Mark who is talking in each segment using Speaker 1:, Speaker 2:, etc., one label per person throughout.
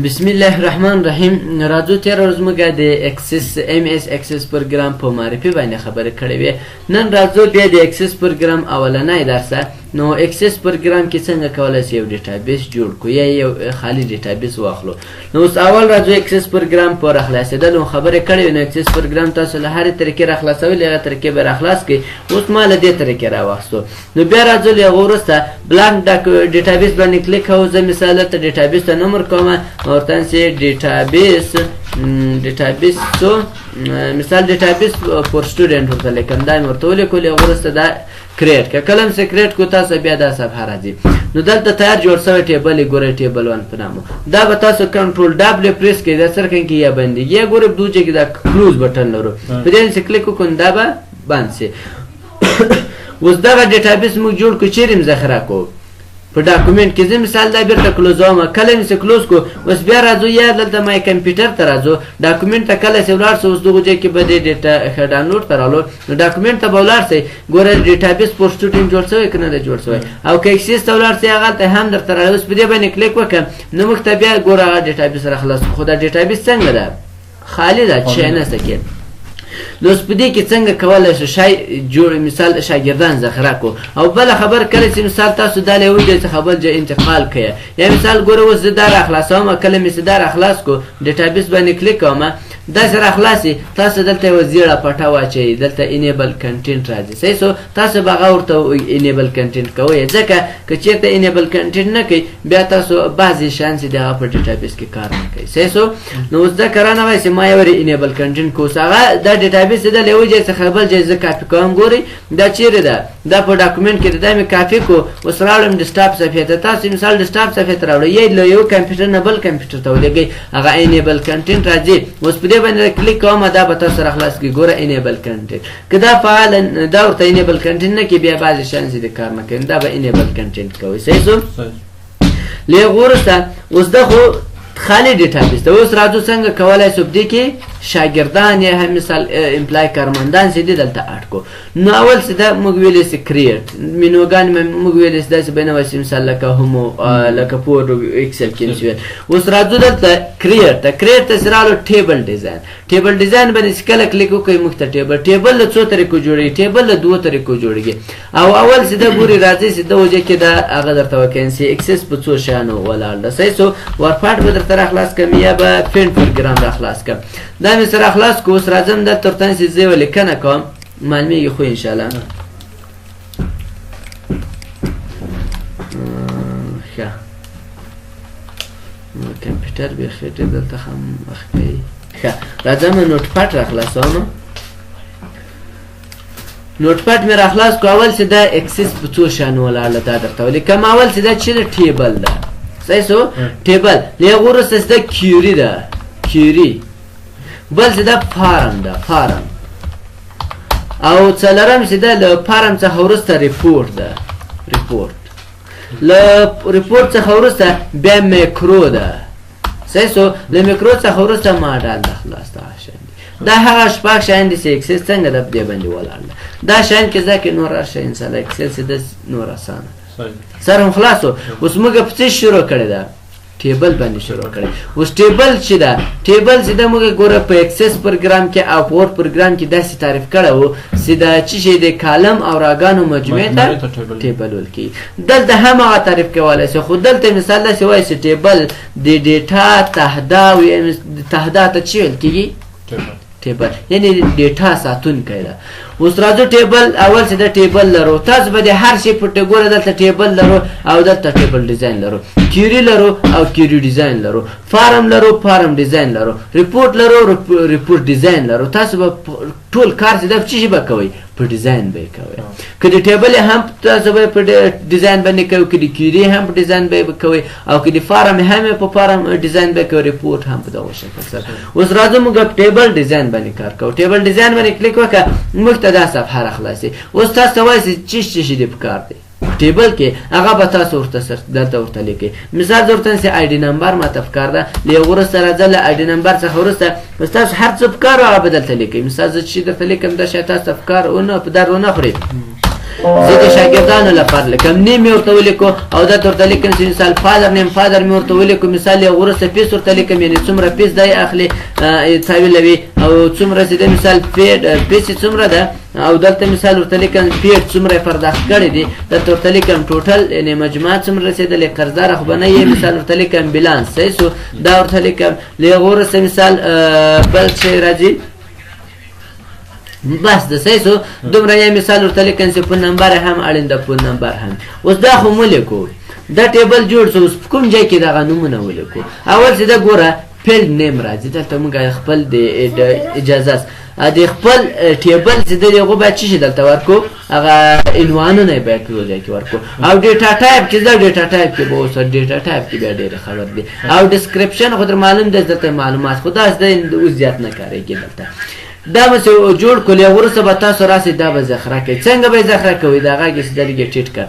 Speaker 1: بسم الله الرحمن الرحیم. راځو تیر ورځ موږ د اکسس اکسس پروګرام په معرفي باندې خبرې کړې وې. نن راځو بیا د اکسس پروګرام اولنی درسه. نو اکسس پروګرام کې څنګه کولای شو یو ډیټابیس جوړ کړو یا یو خالی ډیټابیس واخلو. نو اوس اول راځو اکسس پروګرام پر خلاصېدل خبرې کړې. نو اکسس پروګرام تاسو له هرې طریقې راخلاصوي، هغه طریقې به راخلاص کړئ. اوس ما له دې طریقې راواخیستو. نو بیا راځو له هغه وروسته بلانک ډیټابیس باندې کلیک کوو. زه مثال ته ډیټابیس ته نمبر کوم ورته چې ډیټابیس سو مثال ډیټابیس فور سټوډنټ ورته لیکم. دا مې ورته ولیکل. هغه وروسته دا کریټ که کلم سه کریټ کو تاسو بیا دا صفحه راځي. نو دلته تیار جوړ شوی ټیبل یې ګورئ ټیبل 1 په نامه. دا به تاسو کنټرول ډبلیو پریس کړئ. دا سره کې یا بندېږي یا ګورئ په دوجه کې دا کلوز بټن لرو په دې باندې کلیک وکړو دا به بند شي. اوس دغه ډیټابیس موږ جوړ کړو چیرې مې ذخیره کوو په ډاکومنټ کې. زه مثال دا بیرته کلوزوم. کله مې چې کلوز کو اوس بیا راځو یا دلته مای کمپیوټر ته راځو. ډاکومنټ ته کله چې ولاړ سو اوس دغه ځای کې به د ډیټا ډاونلوډ ته رالو. نو ډاکومنټ ته به ولاړ سئ ګوره ډیټابیس فور سټوډنټ جوړ شوی که نه دی جوړ شوی. او که اکسس ته ولاړ سئ هغلته هم درته راځي. اوس په دې باندې کلیک وکړه نو موږ ته بیا ګوره هغه ډیټابیس راخلاص. خو دا ډیټابیس څنګه ده؟ خالي ده، شی نشته کې. نو اوس په دې کې څنګه کولی شو شی جوړ مثال شاګردان ذخیره کو. او بله خبر کله چې مثال تاسو دا له یوه ځای څخه بل ځای انتقال کړئ یا مثال ګوره اوس زه دا راخلاصوم. کله مې چې دا راخلاص کو ډیټابیس باندې کلیک کوم داسې راخلاصي. تاسو دلته یوه زیړه پټه واچوئ. دلته انیبل کنټینټ راځي. صحیح شو. تاسو به هغه ورته انیبل کنټینټ کوئ ځکه که چېرته انیبل کنټینټ نه کوئ بیا تاسو بعضې شیان چې د هغه په ډیټابیس کې کار نه کوي. صحیح شو. نو اوس دا کرانه وایي چې ما یو انیبل کنټینټ کو. اوس هغه دا ډیټابیس د له یوه ځای څخه بل ځای زه کاپي کوم. ګورئ دا چیرې ده؟ دا په ډاکومنټ کې ده. دا مې کاپي کو. اوس راوړم ډیسکټاپ صفحې ته. تاسو مثال ډیسکټاپ صفحې ته راوړئ یا له یو کمپیوټر نه بل کمپیوټر ته ولګئ. هغه انیبل کنټینټ راځي. اوس په دې باندې کلیک کوم دا به تاسو راخلاص کړي. ګوره انیبل کنټینټ که دا فعال دا ورته انیبل کنټینټ نه کړي بیا بعضې شیان چې د کار نه کوي دا به انیبل کنټینټ کوئ. صحیح شو. له هغه وروسته اوس دا خو خالی ډیټابیس ده. اوس راځو څنګه کولی شو دې کې شاګردان یا هم مثال امپلای کارمندان چې دي دلته اډ کو. نو اول چې دا موږ ویلی چې کریټ مینوګان موږ ویلی چې داسې بینوی چې مثال لکه همو لکه پورډ ایکسل کې نشي. اوس راځو دلته کریټ ته. کریټ ته چې رالو ټیبل ډیزاین. ټیبل ډیزاین باندې چې کله کلیک وکړئ موږ ته ټیبل له څو طریقو جوړېږي. ټیبل له دوو طریقو جوړېږي. او اول چې دا ګوري راځي چې دا وجه کې دا هغه درته وکړئ چې اکسس په څو شیانو ولاړ ده. صحیح شو. ورپاټ به درته راخلاص کړم یا به پینټ پروګرام راخلاص کړم. دا مې سره خلاص کو. اوس راځم دا ترتان چې زه یوه لیکنه کوم معلومیږي خو انشاءالله. ښه کمپیوټر بیخي ډېر دلته هم وخت کوي. ښه راځم نوټ پاډ راخلاصوم. نوټ پاډ مې راخلاص کو. اول چې دا اکسس په څو شیانو ولاړ ده دا درته ولیکم. اول چې دا چې ټیبل ده. صحیح شو. ټیبل له هغه وروسته چې دا کیوري ده. کیوري بل چې دا فارم ده. فارم او څلورم چې دا له فارم څخه وروسته ریپورټ ده. ریپورټ له ریپورټ څخه وروسته بیا میکرو ده. صحیح شو. له میکرو څخه وروسته ماډل ده. خلاص دا شیان دي. دا هغه شپږ شیان دي چې اکسس څنګه ده په دې باندې ولاړ ده. دا شیان کې ځکه نور راشئ انشاءالله اکسس چې ده نور اسانه سر هم خلاصو. اوس موږ په څه شروع کړې ده؟ ټیبل باندې شروع کړی. اوس ټیبل چې ده ټیبل چې ده موږ ګوره په اکسس پروګرام کې او په ورډ پروګرام کې داسې تعریف کړی و چې دا چې شی د کالم او راګانو مجموعې ته ټیبل ویل کېږي. دلته هم هغه تعریف کولی شي. خو دلته مثال داسې وایي چې ټیبل د ډیټا تهدا ته څه ویل کېږي؟ ټیبل یعنی ډیټا ساتونکی ده. اوس راځو ټیبل اول چې دا ټیبل لرو. تاسو به د هر شي په ګوره دلته ټیبل لرو او دلته ټیبل ډیزاین لرو. کیوري لرو او کیوري ډیزاین لرو. فارم لرو فارم ډیزاین لرو. ریپورټ لرو ریپورټ ډیزاین لرو. تاسو به ټول کار چې دا څه شي به کوئ په ډیزاین به یې کوئ. که د ټیبل هم تاسو به په ډیزاین باندې کوئ. که د کیوري هم په ډیزاین به یې کوئ او که د فارم هم په فارم ډیزاین به یې کوئ. ریپورټ هم په دغه شکل سره. اوس راځو موږ ټیبل ډیزاین باندې کار کوو. ټیبل ډیزاین باندې کلیک وکړه موږ ته دا صفحه راخلاصي. اوس تاسو ته وایي چې څه شي دې پکار دی ټیبل کې هغه به تاسو ورته دلته ورته لیکئ. مثال زه ورته چې آی ډي نمبر ماته پکار ده. له هغه وروسته راځه له آی ډي نمبر څخه وروسته تاسو هر څه پکار هغه به دلته لیکئ. مثال زه چې درته لیکم دا شی تاسو ته پکار در ونه خوري زه د شاګردانو لپاره لیکم نیم یې ورته ولیکو او دا ورته لیکم چې مثال فادر نیم فادر مې ورته ولیکو مثال یې وروسته فیس ورته لیکم یعنې څومره فیس دی اخلي تاویلوي او څومره چې د مثال فیس یې څومره ده او دلته مثال ورته لیکم پیډ څومره یې پرداخت کړی دي دلته ورته لیکم ټوټل یعنې مجموعه څومره رسېدلې قرضداره خو به نه یې مثال ورته لیکم بیلانس صحیح سو دا ورته لیکم له هغه وروسته مثال بل شی راځي بس د صحیح سو دومره یې مثال ورته لیکم چې فون نمبر هم اړین ده فون نمبر هم اوس دا خو مو لیکو دا ټیبل جوړ شو اوس کوم ځای کې دغه نومونه ولیکو اول چې دا ګوره فیلډ نیم راځي دلته موږ خپل د اجازه د خپل ټیبل چې دی هغه باید څه شي دلته ورکو هغه عنوانونه یې باید په یو ځای کې ورکو او ډیټا ټایپ چې دا ډیټا ټایپ کې به اوس ډیټا ټایپ کې بیا ډېرې خبر دی او ډسکرپشن خو در معلوم دی دلته معلومات خو داسې دی اوس زیات نه کارېږي دلته دا به چې جوړ کړو یا وروسته به تاسو راسئ دا به ذخیره کوئ څنګه به یې ذخیره کوئ د هغه کې لږ ټیټ کړه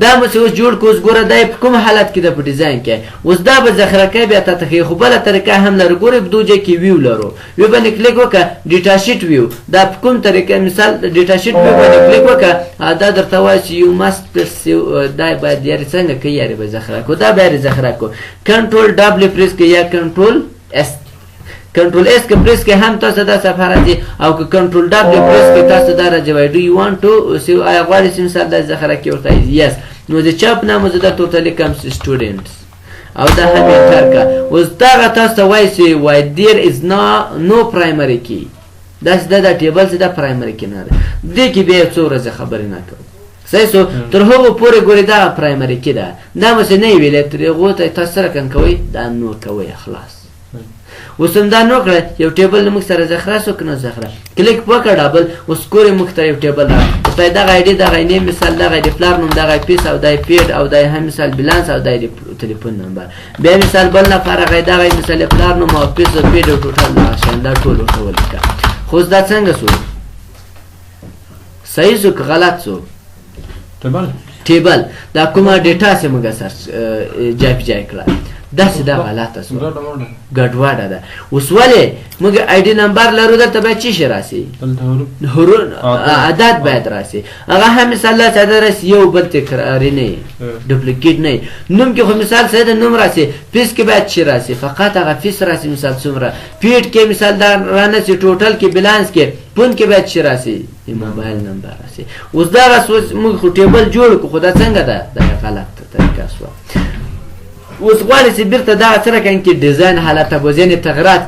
Speaker 1: دا به چې اوس جوړ کړو اوس ګوره دا په کوم حالت کې ده په ډیزاین کې اوس دا به ذخیره کوي بیا تاته ښیي خو بله طریقه هم لرو ګورئ په دو ځای کې ویو لرو ویو باندې کلیک وکړه ډیټا شیټ ویو دا په کوم طریقه مثال ډیټا شیټ ویو باندې کلیک وکړه دا درته وایي چې یو ماست دا باید یارې څنګه کوي یارې به ذخیره کړو دا بیا یې ذخیره کړو کنټرول ډبلیو پریس کړئ یا کنټرول اس کنټرول اس کې پریس کې هم تاسو دا صفحه راځي او که کنټرول ډبلیو پریس کې تاسو دا راځي وای ډو یو وانټ ټو سی آی غواړئ چې مثال دا ذخیره کې ورته یس نو د چاپ نامه زه دا ورته لیکم سټوډنټس او دا هم انټر کړه اوس دغه تاسو ته وایي چې وای دیر از نو پرایمري کی داسې دا ټیبل چې دا پرایمري کی نه ده دې کې بیا څو ورځې خبرې نه کوو صحیح سو تر هغو پورې ګورې دا پرایمري کی ده دا مو چې نه یې ویلې تر هغو ته تاسو سره کم کوئ دا نور کوئ خلاص اوس هم دا نو کړه یو ټیبل موږ سره ذخیره شو که نه ذخیره کلیک وکړه ډبل اوس ګورې موږ ته یو ټیبل راغی اوس ته دغه آیډي دغه نیم مثال دغه د پلار نوم دغه پیس او دا پیډ او دا هم مثال بیلانس او دا د تلیفون نمبر بیا مثال بل نفر هغه دغه مثال پلار نوم او پیس او پیډ او ټوټل دغه شان دا ټول ورته ولیکه خو اوس دا څنګه شو صحیح شو که غلط شو ټیبل دا کومه ډیټا چې موږ سرچ جای کړه داسې دا غلطه شوه ګډوډه ده اوس ولې موږ آی ډي نمبر لرو دلته باید څه شی راسي عدد باید راسي هغه هم مثال داسې عدد راسي یو بل تکراري نه وي ډوپلیکیټ نه وي نوم کې خو مثال ساده نوم راسي فیس کې باید څه راسي فقط هغه فیس راسي مثال څومره پیډ کې مثال دا رانسي ټوټل کې بیلانس کې پون کې باید څه راسي موبایل نمبر راسي اوس دغه موږ خو ټیبل جوړ کړو خو دا څنګه ده دا غلطه طریقه شوه اوس غواړي چې بیرته دغه سره کړي کې ډیزاین حالت ته ځینې تغیرات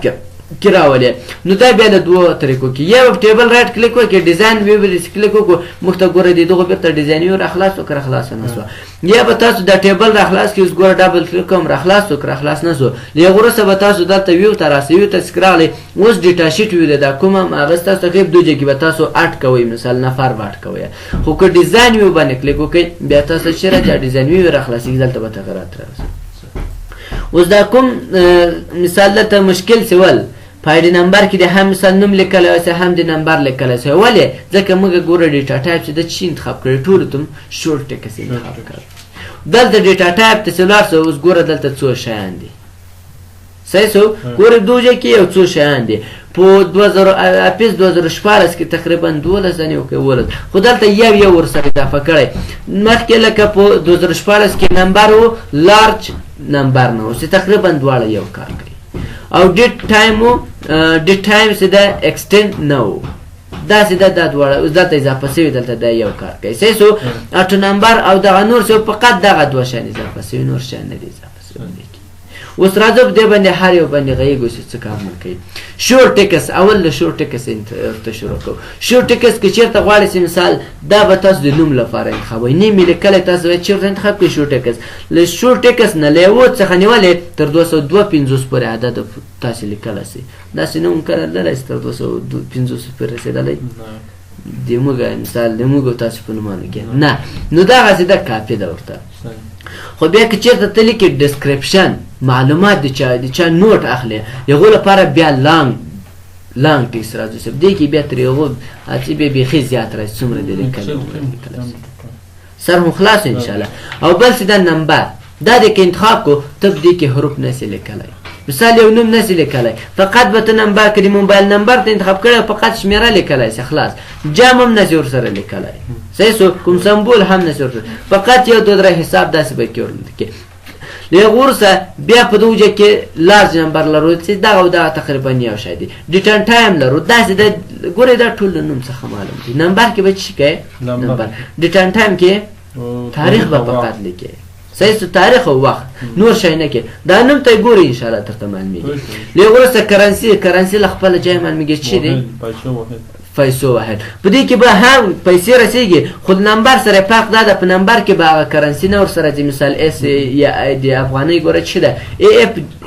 Speaker 1: کې راولي نو دا بیا د دوو طریقو کې یو ټیبل رایټ کلیک وکړئ ډیزاین ویو کلیک وکړو موږ ته ګوره د دغه بیرته ډیزاین ویو راخلاص وکړه خلاص نه شوه یا به تاسو دا ټیبل راخلاص کړئ اوس ګوره ډبل کلیک کوم راخلاص وکړه خلاص نه شو له هغه وروسته به تاسو دلته ویو ته راسئ ویو ته سکرالی اوس ډیټا شیټ ویو ده دا کومه هغه ستاسو تقریب دوه کې به تاسو اټ کوئ مثال نفر به اټ کوئ خو که ډیزاین ویو باندې کلیک وکړئ بیا تاسو چې راځي ډیزاین ویو راخلاصېږي دلته به تغیرات راسي اوس دا کوم مثال دلته مشکل سول په آی ډي نمبر کې د هم مثال نوم لیکلی وای هم د نمبر لیکلی شوی ولې ځکه موږ ګوره ډیټا ټایپ چې د چی انتخاب کړی ټولو ته شورټ ټکس انتخاب کړی دلته ډیټا ټایپ ته چې ولاړ شو اوس ګوره دلته څو شیان دي صحیح شو ګوره دو ځای کې یو څو شیان دي په 2014 کې تقریبا 12 ځانې وکولل خو دلته یو ورسره اضافه کړی مخکې لکه په 2014 کې نمبر و لارج نمبر نه و چې تقریبا دواړه یو کار کوي او ډیټ ټایم چې دا ایکسټند نه و داسې دا دواړه اوس دلته اضافه شوي دلته دا یو کار کوي صحیح شو اټو نمبر او دغه نور شو فقط دغه دوه شیان اضافه شوي نور شیان نه دي اضافه شوي اوس راځو په دې باندې هر یو باندې غږیږو چې څه کار کوي شورټ ټکس اول له شورټ ټکس ته شروع کوو شورټ ټکس کې چېرته غواړئ چې مثال دا به تاسو د نوم لپاره انتخابوئ نیم یې لیکلی تاسو باید چېرته انتخاب کړئ شورټ ټکس له شورټ ټکس نه له یو څخه نیولې تر 252 پورې عدد تاسو لیکلی شئ داسې نه هم کړلی شئ تر 250 پورې رسېدلی د موږ مثال د موږ تاسو په نومانو کې نه نو دغسې ده کافي ده ورته خو بیا که چېرته ته لیکې ډسکرپشن معلومات د چا نوټ اخلي هغو لپاره بیا لانګ ټکس راځي صاحب دې کې بیا تر هغو هڅې بیا بیخي زیات راځي څومره دې لیکلی سر هم خلاص انشاءالله او بل چې دا نمبر دا دې که انتخاب کو ته دې کې حروف نسې لیکلی مثال یو نوم نسې لیکلی فقط به ته نمبر کړي موبایل نمبر ته انتخاب کړی فقط شمیره لیکلی شي خلاص جام هم نسې ورسره لیکلی صحیح سو کوم سمبول هم نشي ورته فقط یو دوه درې حساب داسې به کې له غورسه بیا په دوجه کې لارج نمبر لرو چې دا تقریبا یو شی دی ډیټن ټایم لرو داسې د ګوره دا ټول نوم څخه معلوم دي نمبر کې به څه کې نمبر ډیټن ټایم کې تاریخ به فقط لیکي صحیح تاریخ او وخت نور شي نه کې دا نوم ته ګوري ان شاء الله ترته معلومیږي له غورسه کرنسي خپل ځای معلومیږي چې دی پیسو واحد په دې کې به هم پیسې رسیږي خود نمبر سره فرق ده په نمبر کې به کرنسی نه ور سره د مثال اس یا د افغاني ګوره چې ده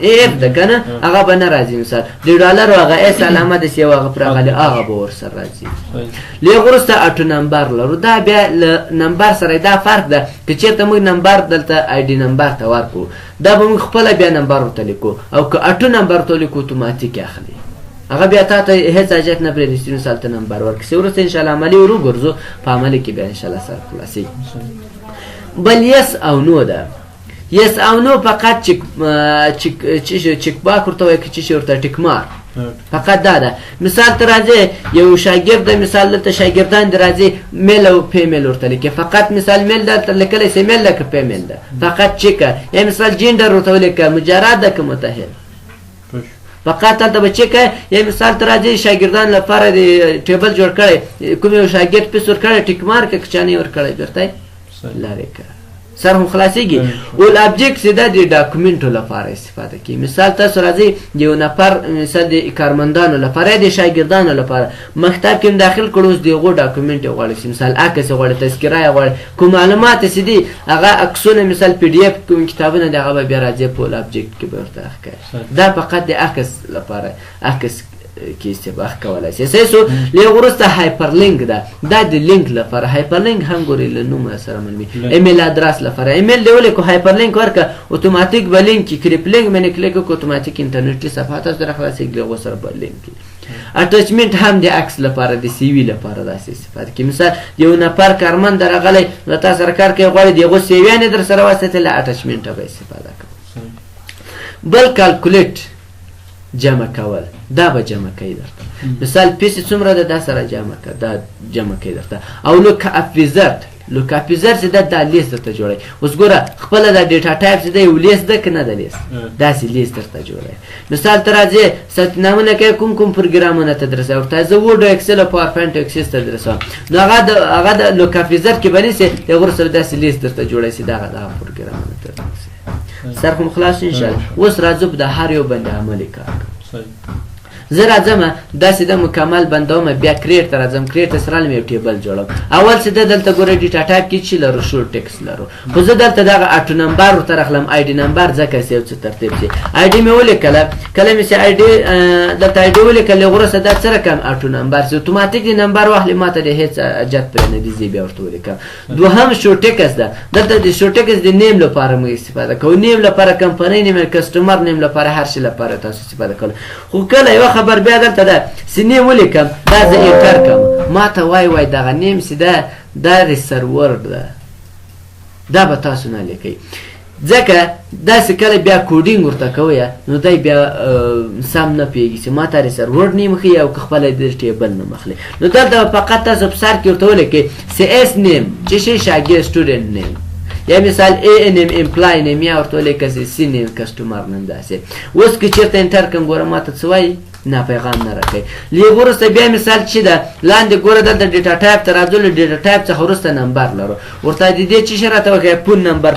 Speaker 1: ای اف ده کنه هغه به نه راځي مثال د ډالر هغه اس علامه د سی هغه پر هغه هغه به ور سره راځي لغورسته اټو نمبر لرو دا بیا نمبر سره دا فرق ده چې چېرته موږ نمبر دلته آی ډي نمبر ته ورکو دا به موږ خپل بیا نمبر ورته لیکو او که اټو نمبر ته لیکو اتوماتیک اخلي هغه بیا ته هیڅ حاجت نه پرې دي مثال ته نمبر ورکړي ورته ان شاء الله عملی ورو ګرځو په عملی کې بیا ان شاء الله سره خلاصي بل یس او نو ده یس او نو فقط چک باک ورته وایي چې ورته ټیک مار فقط دا ده مثال ته راځي یو شاګرد مثال ته شاګردان راځي میل او فیمیل ورته لیکي فقط مثال میل ده لیکلی سي میل ده که فیمیل ده فقط چک یا مثال جندر ورته لیکي مجرد ده که متحد فقط ته بچی که یا مثال ته راځي شاګردان لپاره د ټیبل جوړ کړي کوم یو شاګرد پیس ور کړي ټیک مارک کچانه ور کړي درته لاره که سر هم خلاصيږي او الابجیکټ دا د ډاکومېنټو لپاره استفاده کوي مثال تاسو راځي یو نفر مثال د کارمندانو لپاره د شاګردانو لپاره مکتب کې داخل کړو د یو ډاکومېنټ غواړي مثال عکس غواړي تذکره غواړي کوم معلومات سي دي هغه عکسونه مثال پی ډی اف کوم کتابونه دغه بیا راځي په الابجیکټ کې ورته ښکاري دا فقط د عکس لپاره عکس کې استفاده کولای شي سې سو لغورسته هایپر لینک ده دا د لینک لپاره هایپر لینک هم ګوري له نوم سره منوي ایمیل ادرس لپاره ایمیل دی ولې کو هایپر لینک ورکه اتوماتیک به لینک کې کریپ لینک باندې کلیک کو اتوماتیک انټرنیټي صفحات سره خلاصيږي له سره به لینک اټچمنټ هم د عکس لپاره د سی وی لپاره داسې استفاده کوي مثال یو نفر کارمند درغلی لته سره کار کوي غواړي دغه سی وی نه در سره واسطه له اټچمنټ به استفاده کوي بل کالکولیټ جمع کول دا به جمع کوي درته مثال پیس څومره ده دا سره جمع کوي دا جمع کوي درته او لوک اپیزر چې دا لیست درته جوړي اوس ګوره خپل دا ډیټا ټایپ چې دی یو لیست ده کنه د لیست داسې لیست درته جوړي مثال تر راځي ستنامونه کې کوم پروګرامونه تدرسه ورته زه وورډ ایکسل او پاور پوینټ اکسس تدرسه نو هغه د لوک اپیزر کې باندې سي دغه سره داسې لیست درته جوړي سي دا پروګرامونه تدرسه سر کوم خلاص ان شاء الله اوس راځو په هر یو باندې عملي کار زه راځم داسې د مکمل بندوم بیا کریټ ته راځم کریټ سره لم یو ټیبل جوړم اول څه دلته ګوره ډیټا ټایپ کې چې لرو شورټ ټیکس لرو خو زه دلته دغه اټو نمبر ورته راخلم آی ډي نمبر ځکه سیو څه ترتیب شي آی ډي مې ولیکله کله مې سي آی ډي دلته آی ډي ولیکله غوړه صدا سره کم اټو نمبر سي اتوماتیک دی نمبر واخلې ماته د هیڅ اجت پر نه دي زی بیا ورته ولیکم دوهم شورټ ټیکس ده دلته د شورټ ټیکس د نیم لپاره مې استفاده کوم نیم لپاره کمپنی نیم کسٹمر نیم لپاره هر شي لپاره تاسو استفاده کول خو کله یو خبر بیا دلته ده سینیم ولیکم دا زه انټر کوم ما ته وای دغه نیم سي دا ریسرور ده دا به تاسو نه لیکئ ځکه داسې کله بیا کوډینګ ورته کوی نو دی بیا سم نه پوهېږي چې ما ته ریسرور نیم ښیي او که خپله د ټیبل نوم اخلي نو دلته فقط تاسو په سر کې ورته ولیکئ سی ایس نیم چې شي شاګرد سټوډنټ نیم یا مثال ای نیم امپلای نیم یا ورته ولیکئ سی نیم کسټمر نیم داسې اوس که چېرته انټر کړم ګوره ما ته څه وایي نه پیغام نه راکوي لږ وروسته بیا مثال چې ده لاندې ګوره دلته ډیټا ټایپ ته راځو له ډیټا ټایپ څخه وروسته نمبر لرو ورته د دې چې شی راته وښیه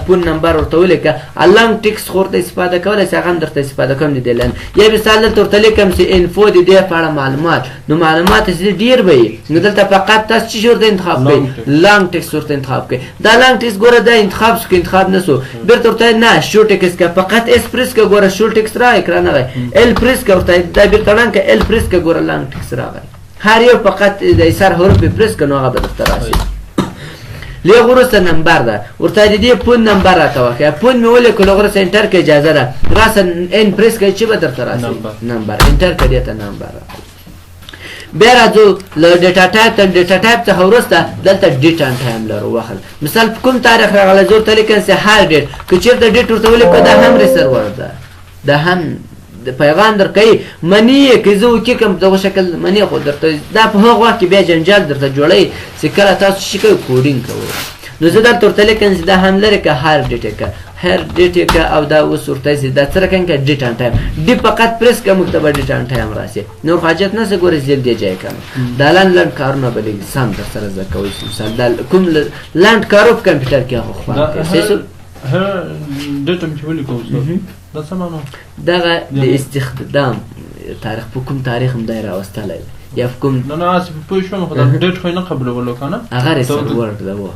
Speaker 1: پون نمبر ورته ولیکه لانګ ټکس خو ورته استفاده کولی شي هغه هم درته استفاده کوم د دې لاندې یا مثال دلته ورته لیکم چې انفو د دې په اړه معلومات نو معلومات چې ډېر به وي نو دلته فقط تاسو چې ورته انتخاب کوئ لانګ ټکس ورته انتخاب کوئ دا لانګ ټکس ګوره دا انتخاب شو که انتخاب نه شو بیرته ورته نه شورټ ټکس که فقط اس پریس که ګوره شورټ ټکس را اکران راغی ال پریس که ورته دا بیرته ړنګ که ال پریس که ګوره لانګ ټکس راغی هر یو فقط د ایسر حروف پریس که نو هغه به درته راشي لږ وروسته نمبر ده ورته د دې پون نمبر راته وښیه پون مې ولیکلو وروسته انټر که اجازه ده راسه ان پریس که چې به درته راشي نمبر انټر که دې ته نمبر راغلی بیا راځو له ډیټا ټایپ څخه وروسته دلته ډیټ ان ټایم لرو واخل مثال کوم تاریخ راغلی زه ورته لیکم چې هر ډیټ که چېرته ډیټ ورته ولیکو دا هم ریسرور ده دا هم پیغام درکوي مني یې که زه وکیکم دغه شکل مني خو درته دا په هغه وخت کې بیا جنجال درته جوړوي چې کله تاسو شي کوئ کوډینګ کوئ نو زه درته ورته لیکم چې دا هم لرې که هر ډیټ یې که هر ډیټ یې که او دا اوس ورته چې دا څه رقم که ډیټ ان ټایم ډي فقط پریس که موږ ته به ډیټ ان ټایم راسي نور حاجت نشته ګورې زیل دې ځای کنه دا لنډ کارونه به لږ سم درسره زده کوئ مثال دا کوم لنډ کارو په کمپیوټر کې هغه خوند کوي
Speaker 2: هر ډیټ هم چې ولیکو دا څه معنی
Speaker 1: دغه د استخدام تاریخ په کوم تاریخ هم دی راوستلی یا په کوم
Speaker 2: نه نه اسې پوه شوم خو دا ډیټ خو یې نه قبلولو که نه
Speaker 1: هغه ریسر ورډ ده و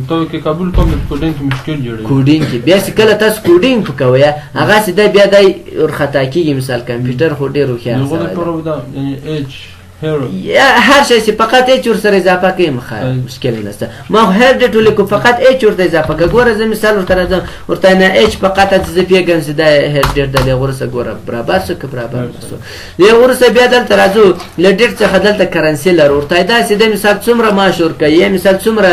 Speaker 2: ته کې قبول کوم کوډینګ کې مشکل جوړوي
Speaker 1: کوډینګ کې بیا چې کله تاسو کوډینګ کوئ هغه سیده بیا دی ورخطا کېږي مثال کمپیوټر خو ډېر هوښیار
Speaker 2: سړی دی یعنې ایچ
Speaker 1: هر شی چې فقط ایچ ورسره اضافه کوي مشکل نشته ما خو هر ډیټ ولیکو فقط ایچ ورته اضافه کوي ګوره زه مثال ورته راځم ورته نه ایچ فقط زه پوهېږم چې دا هر ډیټ د هغې وروسته ګوره برابر شو که برابر نه شو د هغې وروسته بیا دلته راځو له ډیټ څخه دلته کرنسي لرو ورته داسې دی مثال څومره معاش ورکوي یا مثال څومره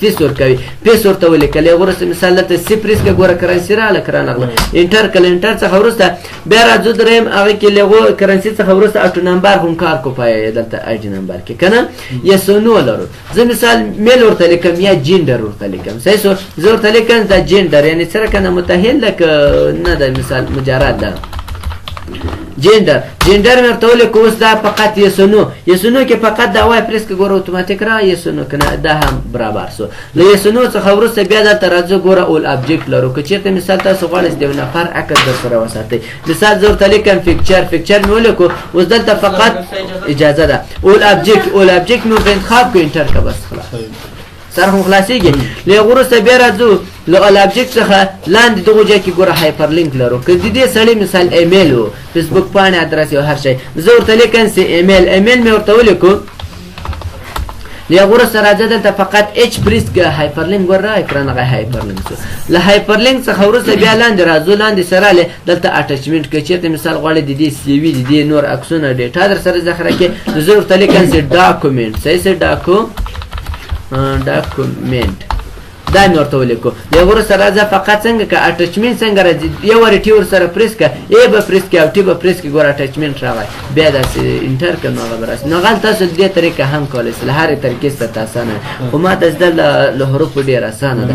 Speaker 1: فیس ورکوي فیس ورته ولیکل هغې وروسته مثال دلته صفر که ګوره کرنسي راغله که رانغله انټر کړه انټر څخه وروسته بیا راځو درېیم هغې کې له هغو کرنسي څخه وروسته اټو نمبر هم کار کوپایه دلته آی ډي نمبر کې کنه یس او نو لرو زه مثال میل ورته لیکم یا جینډر ورته لیکم صحیح شو زه ورته لیکم دا جینډر یعنی سره کنه متأهل ده که نه ده مثال مجرد ده جینډر مې ورته ولیکو اوس دا فقط یس او نو کې فقط دا وای پریس که ګوره اتوماتیک را یس او نو کنه دا هم برابر سو له یس او نو څخه وروسته بیا دلته راځو ګوره اول ابجکټ لرو که چېرته مثال تاسو غواړئ چې د یو نفر عکس درسره وساتئ مثال زه ورته لیکم فکچر مې ولیکو اوس دلته فقط اجازه ده اول ابجکټ مې ورته انتخاب کړو انټر که بس خلاص سر هم خلاصېږي له هغې وروسته بیا راځو له الابجکټ څخه لاندې دغو ځای کې ګوره هایپر لینک لرو که د دې سړي مثال ایمیل و فیسبوک پاڼې ادرس او هر شی زه ورته لیکم چې ایمیل مې ورته ولیکو له هغې وروسته راځه دلته فقط ایچ پریس که هایپر لینک ور را اکران هغه هایپر لینک شو له هایپر لینک څخه وروسته بیا لاندې راځو لاندې سره له دلته اټچمنټ که چېرته مثال غواړئ د دې سی وي د دې نور عکسونه ډیټا در سره ذخیره کړې نو زه ورته لیکم چې ډاکومنټ صحیح ډاکومنټ دا مې ورته ولیکو د هغې وروسته راځه فقط څنګه که اټچمنټ څنګه راځي یو وارې ټي ورسره پریس کړه ای به پریس کړي او ټي به پریس کړي ګوره اټچمنټ راغی بیا داسې انټر کړه نو هغه به راسي نو هغه تاسو د دې طریقه هم کولی شئ له هرې طریقې ستاسو اسانه خو ما ته زده له حروفو ډېر اسانه ده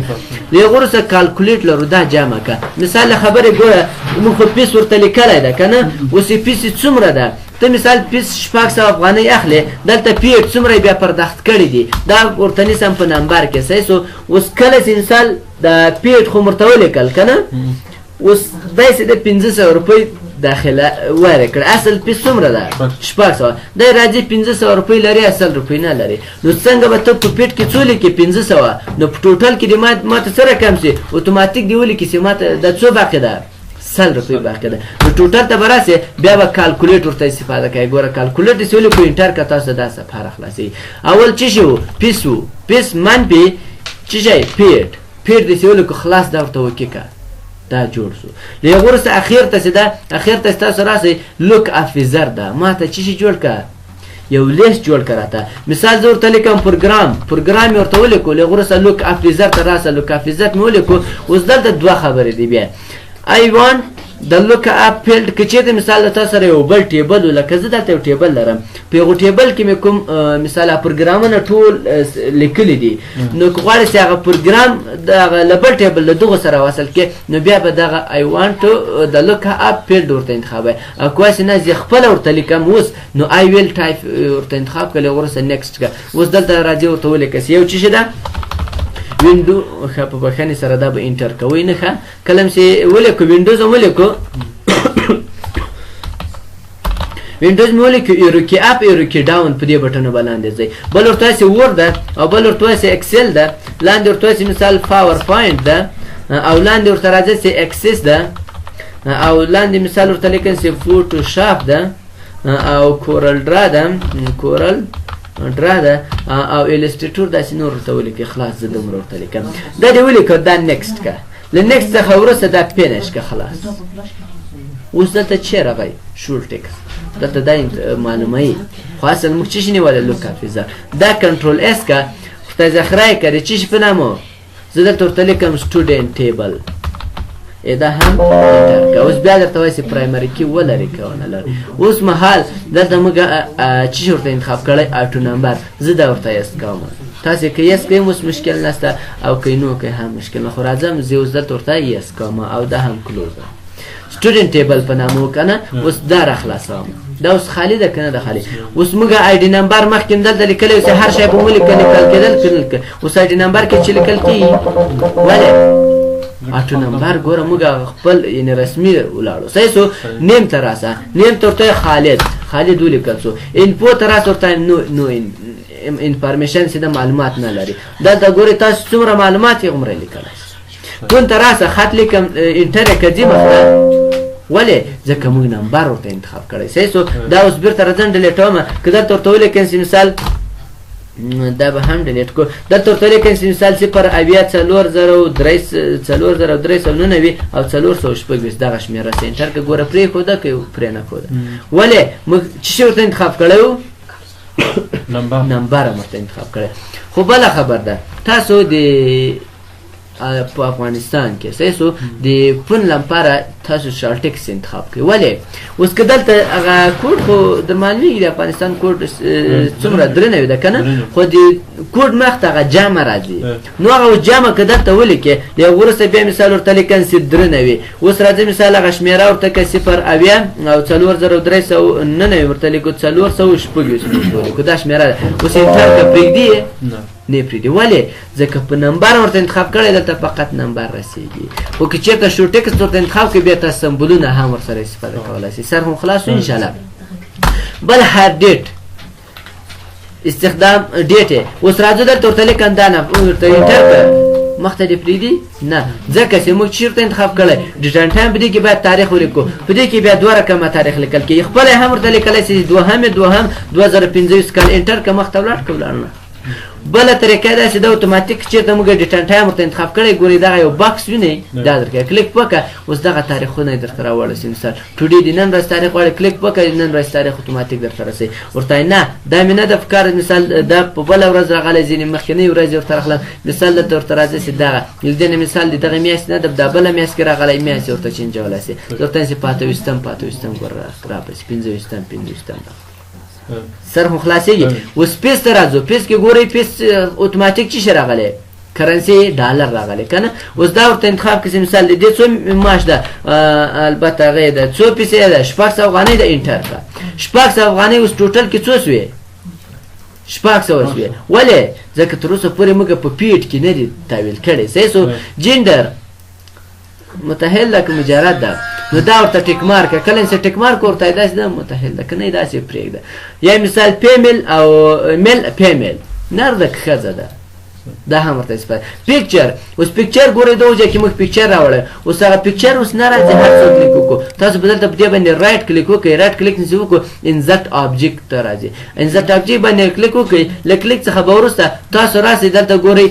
Speaker 1: د هغې وروسته کالکولیټ لرو دا جمع کړه مثال له خبرې ګوره موږ خو پیس ورته لیکلی ده که نه اوس یې پیس یې څومره ده ته مثال پیس 600 افغانۍ اخلې دلته پیټ څومره بیا پرداخت کړي دي دا ورته نیسم په نمبر کې صحیح شو اوس کله چې مثال د پیټ خو ورته ولیکل که نه اوس داسې د 500 روپۍ داخله وارې کړه اصل پیس څومره ده 600 دی راځي 500 روپۍ لري اصل روپۍ نه لري نو څنګه به ته په پیټ کې څو لیکې 500 نو په ټوټل کې دې ماته څه رقم شي اتوماتیک دې ولیکي چې ماته دا څو باقي ده 100 روپۍ باقي ده نو ټوټل ته به راسې بیا به کالکولیټ ورته استفاده کوي ګوره کالکولیټ داسې ولیکو انټر که تاسو دا صفحه راخلاصوي اول څه شي و پیس منفي څه شی پیټ داسې ولیکو خلاص دا ورته وکیکه دا جوړ شو له هغې وروسته اخر ته چې ده اخر ته چې تاسو راسئ لوک افیزر ده ما ته څه شي جوړ که یو لیست جوړ کړه راته مثال زه ورته لیکم پروګرام یې ورته ولیکو له هغې وروسته لوک افیزر ته راسه لوک افیزر مې ولیکو اوس دلته دوه خبرې دي بیا I want د لوک اپ فیلډ که چېرته مثال د تاسو سره یو بل ټیبل لکه زه دلته یو ټیبل لرم په هغو ټیبل کې مې کوم مثال پروګرامونه ټول لیکلي دي نو که غواړئ چې هغه پروګرام دغه له بل ټیبل له دغو سره وصل کړې نو بیا به دغه I want د لوک اپ فیلډ ورته انتخابوئ او که واسې نه زه خپله ورته لیکم اوس نو I will type ورته انتخاب کړه وروسته نیکسټ کړه اوس دلته راځي ورته ولیکئ یو څه شي ده وینډو ښه په بښنې سره دا به انټر کوئ نه ښه کله چې ولیکو وینډوز هم ولیکو وینډوز مې ولیکو ایروکي اپ ایروکي ډاون په دې بټنو به لاندې ځئ بل ورته وایسې ورډ ده او بل ورته وایسې اکسل ده لاندې ورته وایسې مثال پاور پوینټ ده او لاندې ورته راځئ چې اکسس ده او لاندې مثال ورته لیکئ چې فوټوشاپ ده او کورل ډرا ده ډرا ده او ایلسټریټور داسې نور ورته ولیکئ خلاص زه دومره ورته لیکم دا دې ولیکه دا نیکسټ که له نیکسټ څخه وروسته دا فینش که خلاص اوس دلته چی راغی شور ټکس دلته دا معلوموي خو اصل موږ چی شي نیولی لوک افیزر دا کنټرول اس که ورته ذخیره یې که د چی شي په نامه زه دلته ورته لیکم سټوډنټ ټیبل دا هم انټر کا. اوس بیا درته وایي چې پرایمري کې ولري که ونه لري. اوس مهال دلته موږ چې ورته انتخاب کړی آټو نمبر، زه دا ورته یس کوم. تاسې که یس کوئ اوس مشکل نشته او که نو کوئ هم مشکل نه، خو راځم زه اوس دلته ورته یس کوم او دا هم کلوز ده. سټوډنټ ټیبل په نامه وکنه. اوس دا راخلاصوم، دا اوس خالی ده که نه ده خالی. اوس موږ آی ډي نمبر مخکې دلته لیکلی اوس هر شی به مو لیکل کېدل. اوس آی ډي نمبر کې چې لیکل کېږي ولې آټو نمبر ګوره موږ خپل یعنې رسمي ولاړو. صحیح سو. نیم ته راسه، نیم ته ورته خالد ولیکل سو. انفو ته راسه ورته نو انفارمیشن سیده معلومات نه لري. دلته ګورې تاسو څومره معلومات یې هغومره لیکلی. کون ته راسه خط لیکم انټر یې که ځي مخته ولې ځکه موږ نمبر ورته انتخاب کړی. صحیح سو. دا اوس بېرته راځم ډیلیټومه. که دلته ورته ولیکم چې مثال دا به هم ډیلیټ کو. دلته ورته ولیکم چې مثال 0804399 او 426 دغه شمېره سینټر که ګوره پرېښوده که پرې نه ښوده. ولې موږ څه شی ورته انتخاب کړی و؟ نمبر هم ورته انتخاب کړی. خو بله خبر ده تاسو د په افغانستان کې صحیح سو د فون لپاره تاسو شارټکس انتخاب کړئ. ولې اوس که دلته هغه کوډ خو در معلومیږي د افغانستان کوډ څومره درنه وي ده که نه، خو د کوډ مخته هغه جمع راځي. نو هغه اوس جمع که دلته ولیکې د هغه وروسته بیا مثال ورته لیکن چې درنه وي. اوس راځي مثال هغه شمېره ورته که 080 او 4399 ورته لیکو 426 ولیکو دا شمېره ده. اوس انټر که پرېږدي نه پرېږدي. ولې ځکه په نمبر ورته انتخاب کړی دلته فقط نمبر رسېږي. خو که چېرته شورټکس ورته انتخاب کړي بیا تاسو سمبولونه هم ورسره استفاده کولی شئ. سر هم خلاص شو انشاءالله. بل هر ډیټ استخدام ډیټ یې اوس راځو دلته ورته لیکم دا نه ورته انټر کړه مخته دې پرېږدي نه، ځکه چې موږ چېرته انتخاب کړی ډیټن ټایم په دې کې باید تاریخ ولیکو. په دې کې بیا 2 رقمه تاریخ لیکل کېږي. خپله یې هم ورته لیکلی چې 2/2/2025 کال انټر که مخته ولاړ که ولاړ نه. بله طریقه دا چې د اتوماتیک چېرته موږ ډیټن ټایم ورته انتخاب کړی ګورئ دغه یو باکس وینئ دا درکوي کلیک وکړه. اوس دغه تاریخونه یې درته راوړسي. مثال ټوډې د نن ورځ تاریخ غواړئ کلیک وکړئ نن ورځ تاریخ اتوماتیک درته رسوي. ورته نه دا مې نه ده په کار مثال دا په بله ورځ راغلی ځینې مخکینۍ ورځې ورته راغلم مثال دلته ورته راځي چې دغه ځینې مثال د دغه میاشتې نه ده دا بله میاشت کې راغلی میاشت ورته چینجولی شي. ورته چې 25 ګوره راپسې 25 سر خو خلاصېږي. اوس پیس ته راځو. پیس کې ګورئ پیس اتوماتیک څه شی راغلی کرنسي ډالر راغلی که نه. اوس دا ورته انتخاب کړئ مثال د دې څو معاش ده البته هغه یې ده څو پیسې ده 600 افغانۍ ده انټر کړه. 600 افغانۍ اوس ټوټل کې څو سوې 600 سوې. ولې ځکه تر اوسه پورې موږ په پیټ کې نه دي تحویل کړی. صحیح سو. جینډر متحل ده که مجرد ده نو دا ورته ټیک مارک کله چې ټیک مارک ورته داسې ده متحل ده که نه داسې پرېږده. یا مثال فیمیل او میل فیمیل نر ده که ښځه ده دا هم ورته استفاده. پیکچر اوس پیکچر ګورئ د وجه کې موږ پیکچر راوړی. اوس هغه پیکچر اوس نه راځي هر څه کلیک وکړو. تاسو به دلته په دې باندې رایټ کلیک وکړئ. رایټ کلیک چې وکړو انزرټ آبجیکټ ته راځي. انزرټ آبجیکټ باندې کلیک وکړئ. له کلیک څخه به وروسته تاسو راسئ دلته ګورئ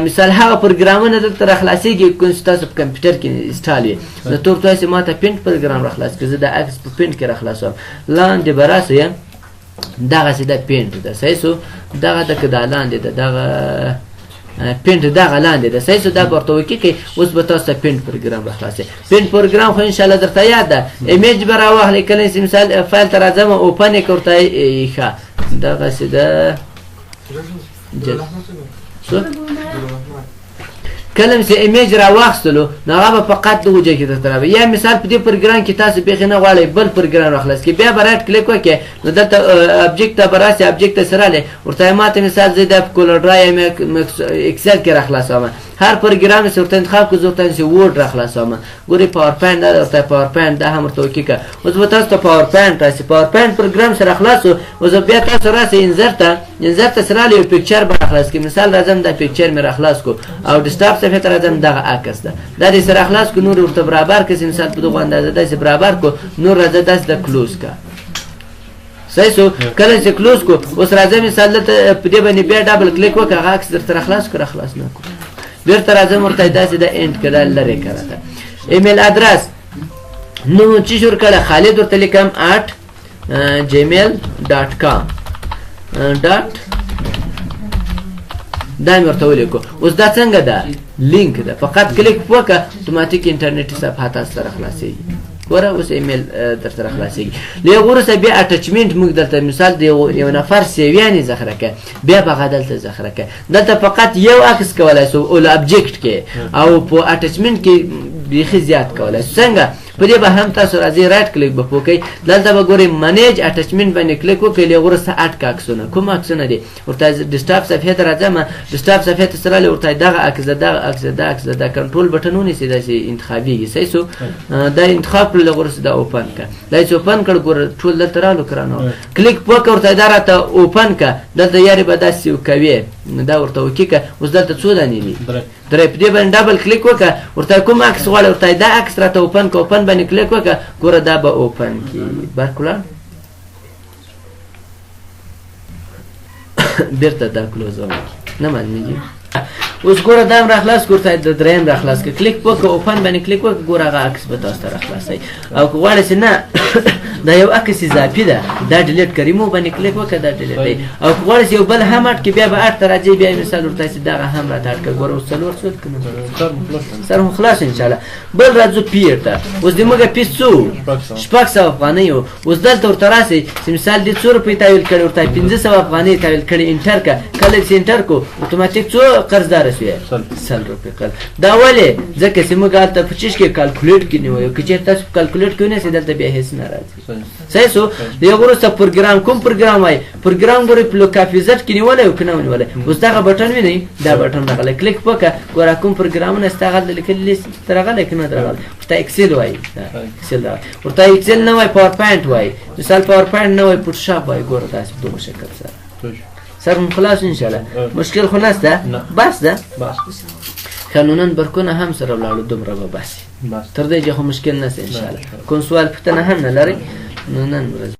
Speaker 1: مثال هغه پروګرامونه دلته راخلاصېږي کوم چې تاسو په کمپیوټر کې انسټال وي. نو ته ورته وایي چې ما ته پینټ پروګرام راخلاص کړه زه د عکس په پینټ کې راخلاصوم. لاندې به راسئ دغسې د پینټ ده. صحیح سو. دغه ده که دا لاندې ده دغه پینټ دغه لاندې ده. صحیح سو. دا به ورته وکړئ. اوس به تاسو ته پینټ پروګرام راخلاصوي. پینټ پروګرام خو انشاءالله درته یاد ده. ایمیج به راواخلئ کله چې مثال فایل ته راځم اوپن یې که ورته ښه دغسې ده کله چې ایمیج راواخیستلو نو هغه به فقط د وجه کې درته راوړي. یا مثال په دې پروګرام کې تاسو بیخي نه غواړئ بل پروګرام راخلاص کړئ بیا به رایټ کلیک وکړئ نو دلته ابجیکټ ته به راسئ. ابجیکټ ته چې راغلی ورته وایي ما ته مثال زه د کولر ډرایو اکسل کې راخلاصوم. هر پروګرام چې ورته انتخاب کړو زه ورته چې وورډ راخلاصوم. ګورئ پاور پوینټ دا ورته پاور پوینټ دا هم ورته وکړئ. اوس به تاسو ته پاور پوینټ راسي. پاور پوینټ پروګرام سره خلاص شو. اوس بیا تاسو راسئ انزرټ ته چې راغلی یو پیکچر به راخلاص کړئ. مثال راځم دا پیکچر مې راخلاص کړو او ډیسکټاپ صفحې ته راځم دغه عکس ده دا دې سره خلاص کړو. نور ورته برابر کړئ مثال په دغه اندازه داسې برابر کړو. نور راځه داسې د کلوز کړه. صحیح سو. کله چې کلوز کړو اوس راځه مثال دلته په دې باندې بیا ډبل کلیک وکړه هغه عکس درته راخلاص کړو راخلاص نه کړو. بیرته راځم ورته داسې د اینډ کړه لرې کړه. ایمیل ادرس نو چې جوړ کړه خالد ورته لیکم @gmail.com دا مې ورته ولیکو. اوس دا څنګه ده لینک ده فقط کلیک وکړه اتوماتیک انټرنیټي صفحه تاسو سره خلاصېږي ګوره اوس ایمیل در سره خلاصېږي له هغه وروسته بیا اټچمنټ موږ دلته مثال د یو نفر سیوی یعنې ذخیره کړه بیا به هغه دلته ذخیره کړه دلته فقط یو عکس کولی سو او ابجکټ کې او په اټچمنټ کې بیخي زیات کولی سو څنګه په دې به هم تاسو راځئ رایټ کلیک به وکړئ دلته به ګورئ منیج اټچمنټ باندې کلیک وکړئ له هغه وروسته اډ که عکسونه کوم عکسونه دي ورته ډیسکټاپ صفحې ته راځم ډیسکټاپ صفحې ته سره ورته دغه عکس دغه عکس دغه عکس دا کنټرول بټن ونیسئ داسې انتخابېږي صحیح سو دا انتخاب کړل له هغه وروسته دا اوپن کړه دا چې اوپن کړ ګوره ټول دلته رالو کرانو کلیک وکړه ورته دا راته اوپن کړه دلته یارې به داسې کوي دا ورته وکړي که اوس دلته څو دانې دي درې په دې باندې ډبل کلیک وکړه ورته کوم عکس غواړې ورته دا عکس راته اوپن کړه اوپن باندې کلیک وکړه ګوره دا به اوپن کړي برکولا بیرته دا کلوز وکړي نه معلومېږي اوس ګوره دا هم راخلاص ګورته د درېیم راخلاص که کلیک وکړه اوپن باندې کلیک وکړه ګوره هغه عکس به تاسو ته راخلاصوي او که غواړئ چې نه دا یو عکس اضافي ده دا ډیلیټ کړئ ریموو باندې کلیک وکړه دا ډیلیټ دی او که غواړئ چې یو بل هم اټ کړي بیا به اټ ته راځئ بیا مثال ورته چې دغه هم راته اټ کړه ګوره اوس څلور څو سر هم خلاص انشاءالله بل راځو پیر ته اوس د موږ پیس څو 600 افغانۍ و اوس دلته ورته راسئ چې مثال دې څو روپۍ تحویل کړې ورته 500 افغانۍ تحویل کړې انټر کړه کله چې انټر کړو اتوماتیک څو قرضداره شوې 100 روپۍ قرض دا ولې ځکه چې موږ هلته په چیش کې کالکولیټ کې نیویو که چېرې تاسو کالکولیټ کې ونیسئ دلته بیا هېڅ نه راځي صحیح سو د هغه وروسته پروګرام کوم پروګرام وایي پروګرام ګورئ په لوکافیزټ کې نیولی او که نه ونیولی اوس دغه بټن وینئ دا بټن راغلی کلیک وکړه ګوره کوم پروګرامونه ستا هلته لیکلي لیست ته راغلی که نه راغلی ورته اکسل وایي اکسل راغلی ورته اکسل نه وایي پاور پوینټ وایي مثال پاور پوینټ نه وایي فوټوشاپ وایي ګوره داسې په دغه شکل سره سر هم خلاص انشاءالله مشکل خو نشته بس ده قانونا برکونه هم سره ولاړو دومره به بس تر دې چې خو مشکل نشته انشاءالله کوم سوال پوښتنه هم نه لرئ نو نن ورځ